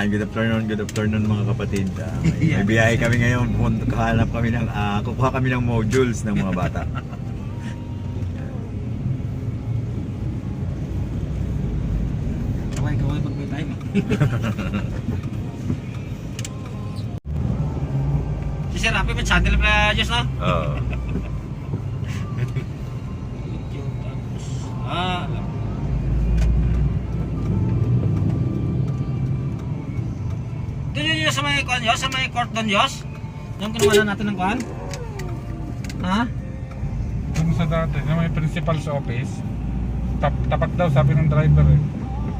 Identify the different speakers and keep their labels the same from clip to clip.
Speaker 1: Good afternoon mga kapatid. May biyahe kami ngayon. Kahanap kami ng, kukuha kami ng modules ng mga bata.
Speaker 2: Kaway pag may time. Si Sir Rapi, may channel pa Diyos na?
Speaker 1: Oo.
Speaker 2: YouTube, tapos, doon yun sa may kuhan Diyos, sa may court doon Diyos? Yung kinuha natin ng kuhan? Ha?
Speaker 3: Doon sa dati, na may principal's office. Tapat daw sabi ng driver eh.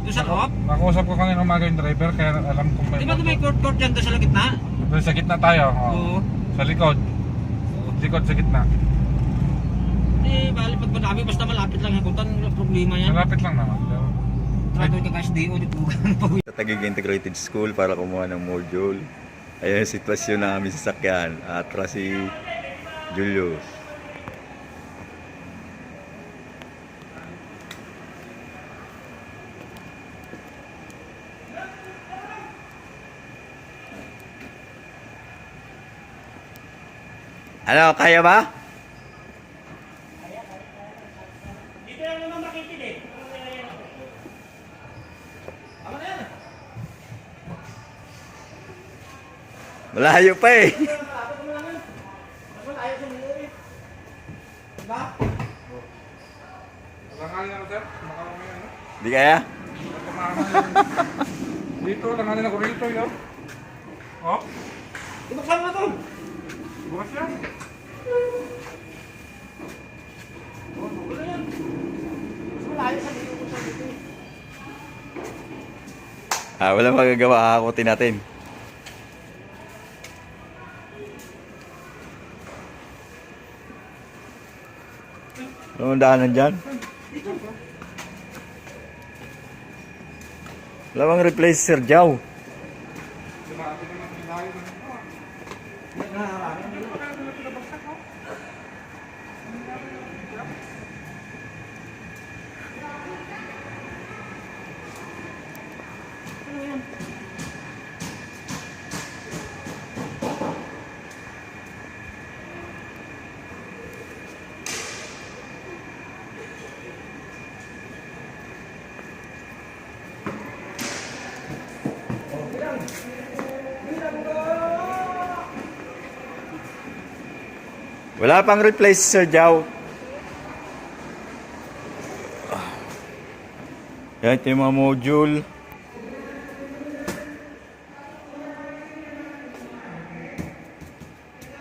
Speaker 2: Doon sa loob?
Speaker 3: Nakausap ko kanina umaga yung driver kaya alam kung may
Speaker 2: Di ba doon may court dyan doon sa gitna?
Speaker 3: Doon sa gitna tayo.
Speaker 2: Oo.
Speaker 3: Sa likod. Likod sa gitna.
Speaker 2: Eh, bali pag madami, basta malapit lang. Kung tanong problema yan.
Speaker 3: Malapit lang naman.
Speaker 2: Trado ka SDO, dito
Speaker 1: Sa Taguig Integrated School para kumuha ng module. Ayan yung sitwasyon na aming sasakyan. Atras si Julius. Ano, kaya ba?
Speaker 2: Dito lang naman makitid eh. Tama na yan.
Speaker 1: Malayo pa eh.
Speaker 2: Malapit mo naman. Mas malayo sa mulo eh. Diba?
Speaker 3: Langanin ako sir. Makamamaya ano.
Speaker 1: Di kaya?
Speaker 3: Dito, langanin ako rito yun. Oh,
Speaker 2: Ibuksan mo na to.
Speaker 3: bukas yan.
Speaker 2: Wala yan. Mas malayo sa dito sa dito.
Speaker 1: Wala magagawa. Hakutin natin. Anong daanan dyan? Wala bang replace Sir Jow?
Speaker 3: Sinabi naman nilayo na ito.
Speaker 1: Wala pang replace Sir Jow. Yan, ito yung mga module.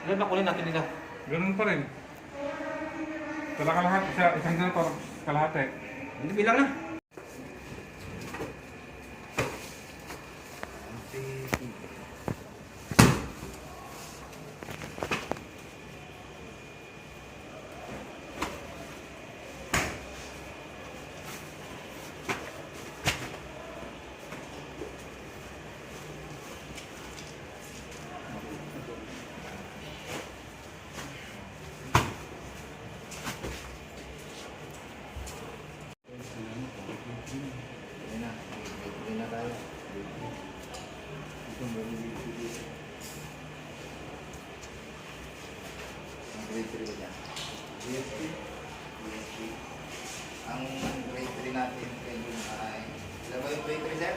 Speaker 2: Ano ba kunin natin dito?
Speaker 3: Ganun pa rin. Kalahati, isang ganito, kalahati.
Speaker 2: Hindi bilang na.
Speaker 4: Grade 3 niya. DSP. Ang grade 3 natin kayo ay, ilan ba yung grade 3 sir?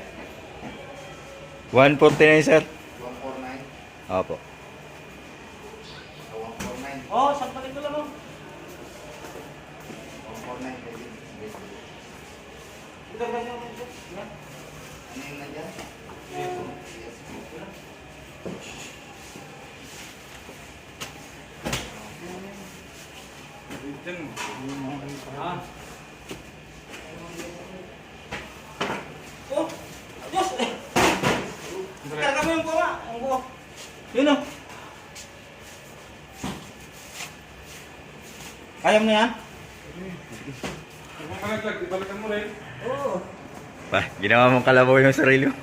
Speaker 1: 149 Sir.
Speaker 4: 149.
Speaker 1: Opo.
Speaker 4: 149.
Speaker 2: Oh, sampalin ko lang mo.
Speaker 4: 149 kayo. Grade 3.
Speaker 2: Ito ba yung
Speaker 4: Ano yung nandyan? DSP.
Speaker 2: Ah. Oh, Diyos! Karga mo yung buwa. Ang buwa. Yun o. Kaya mo na yan?
Speaker 3: Kung malaglag, ibalikan mo rin.
Speaker 2: Oo.
Speaker 1: Ginawa mong kalabaw yung sarili mo.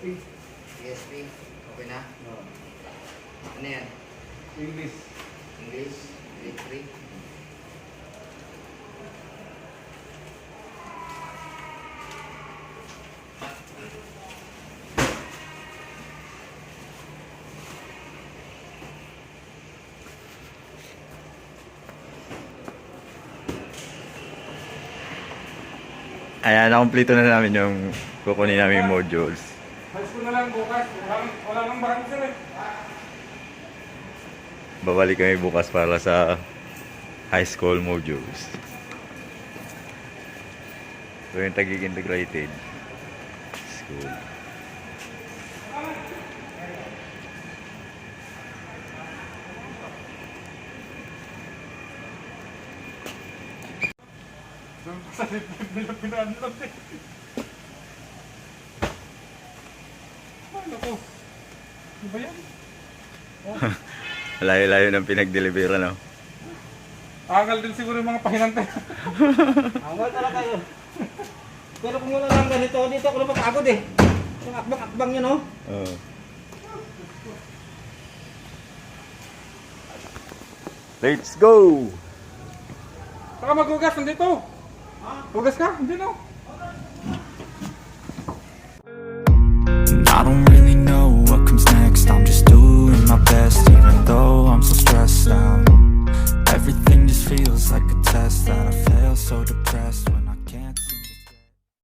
Speaker 4: PSP. Okay na? Ano yan?
Speaker 3: English.
Speaker 4: English? Grade 3?
Speaker 1: Ayan, nakumpleto na namin yung kukunin namin modules.
Speaker 3: High school na lang bukas. Wala nang barang sir eh.
Speaker 1: Babalik kami bukas para sa high school modules. So yung Taguig Integrated School.
Speaker 3: Sa pinanod eh. Ano ko? Ano ba yan?
Speaker 1: Layo-layo ng pinag-deliver, no?
Speaker 3: Angal din siguro yung mga pahinante.
Speaker 2: Awal talaga kayo. Pero kung wala lang ganito, dito ako napapagod eh. Yung akbang-akbang yun, oh.
Speaker 1: Oo. Let's go!
Speaker 3: Saka maghugas, nandito. Hugas ka? Hindi no?